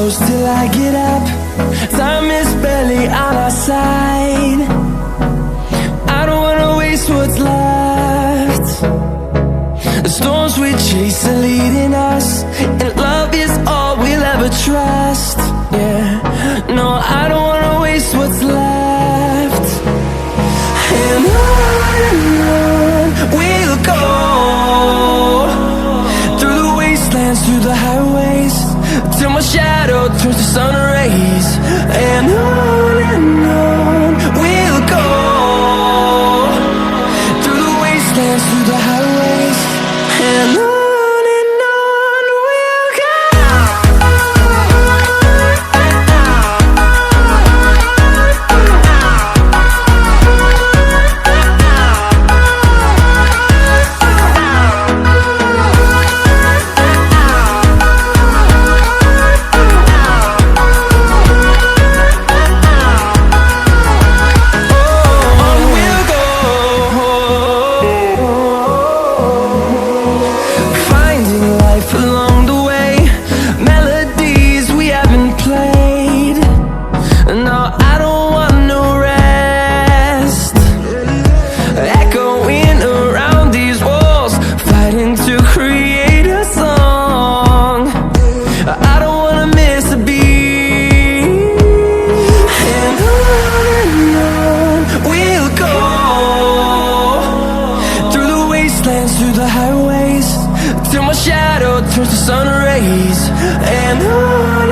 close till I get up. Time is barely on our side. I don't wanna waste what's left. The storms we chase are leading us, and love is all we'll ever trust. Yeah, no, I don't wanna waste what's left. And on we'll go, through the wastelands, through the highways, till my shadow turns to sun rays. And on we'll go, through the wastelands, through the highways, and on we'll go. Through the highways, till my shadow turns to sun rays. And on